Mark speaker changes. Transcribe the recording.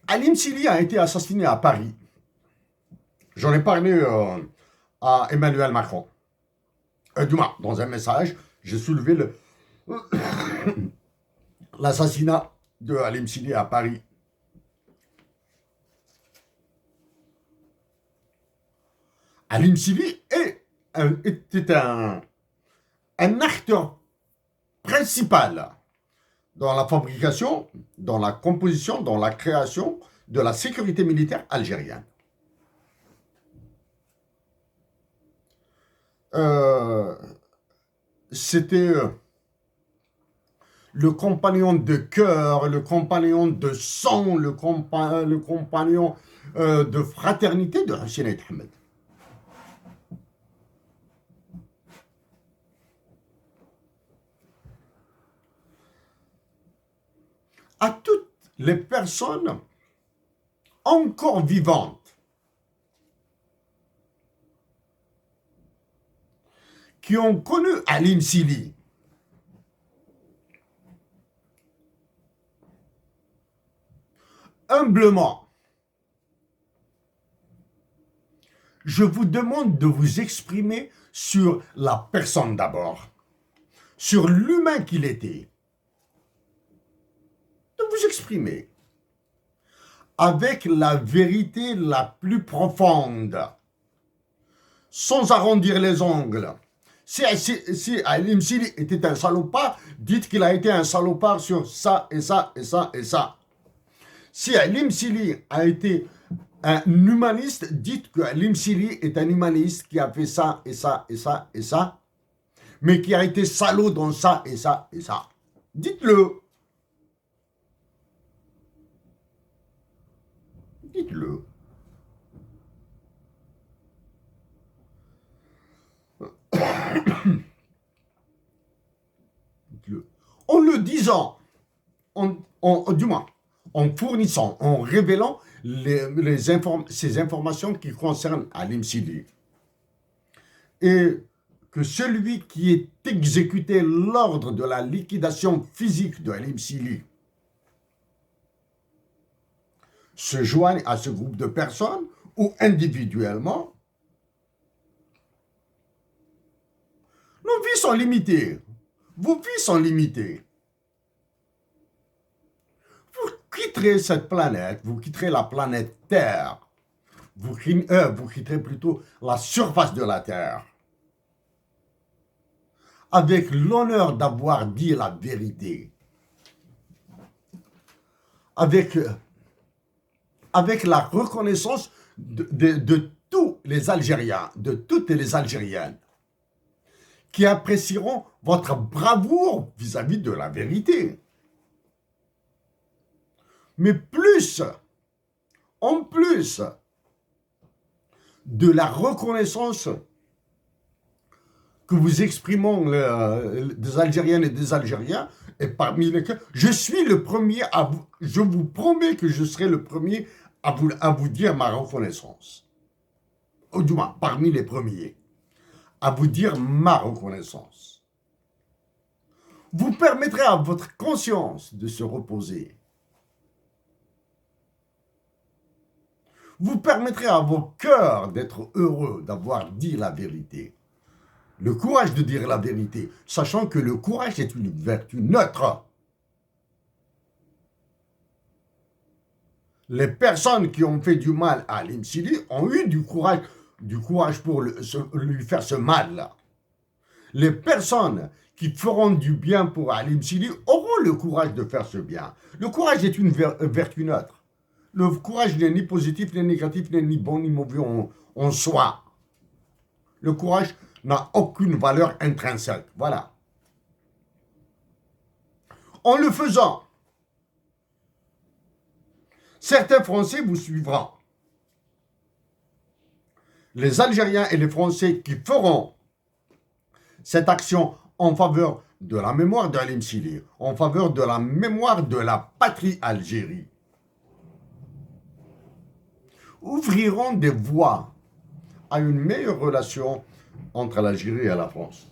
Speaker 1: Halim Sili a été assassiné à Paris. J'en ai parlé à Emmanuel Macron. Du moins, dans un message, j'ai soulevé l'assassinat de Halim Sili à Paris. Halim Sili était un acteur principal dans la fabrication, dans la composition, dans la création de la sécurité militaire algérienne. C'était le compagnon de cœur, le compagnon de sang, le compagnon de fraternité de Hussein Ahmed. À toutes les personnes encore vivantes qui ont connu Halim Sili, humblement, je vous demande de vous exprimer sur la personne d'abord, sur l'humain qu'il était, de vous exprimer avec la vérité la plus profonde, sans arrondir les ongles. Si Halim Sili était un salopard, dites qu'il a été un salopard sur ça et ça et ça et ça. Si Halim Sili a été un humaniste, dites que Halim Sili est un humaniste qui a fait ça et ça et ça et ça, mais qui a été salaud dans ça et ça et ça. Dites-le. Dites-le. En le disant, du moins, en fournissant, en révélant ces informations qui concernent Halim Sili. Et que celui qui est exécuté l'ordre de la liquidation physique de Halim Sili se joigne à ce groupe de personnes ou individuellement. Nos vies sont limitées. Vos vies sont limitées. Vous quitterez cette planète, vous quitterez la planète Terre. Vous quitterez plutôt la surface de la Terre. Avec l'honneur d'avoir dit la vérité. Avec la reconnaissance de tous les Algériens, de toutes les Algériennes, qui apprécieront votre bravoure vis-à-vis de la vérité. Mais en plus de la reconnaissance que vous exprimons des Algériennes et des Algériens, et parmi lesquels je suis le premier je vous promets que je serai le premier à vous dire ma reconnaissance. Ou du moins, parmi les premiers, à vous dire ma reconnaissance. Vous permettrez à votre conscience de se reposer. Vous permettrez à vos cœurs d'être heureux, d'avoir dit la vérité. Le courage de dire la vérité, sachant que le courage est une vertu neutre. Les personnes qui ont fait du mal à Halim Sili ont eu du courage pour lui faire ce mal-là. Les personnes qui feront du bien pour Halim Sili auront le courage de faire ce bien. Le courage est une vertu neutre. Le courage n'est ni positif, ni négatif, ni bon, ni mauvais en soi. Le courage n'a aucune valeur intrinsèque. Voilà. En le faisant, certains Français vous suivront. Les Algériens et les Français qui feront cette action en faveur de la mémoire d'Halim Sili, en faveur de la mémoire de la patrie Algérie, ouvriront des voies à une meilleure relation entre l'Algérie et la France.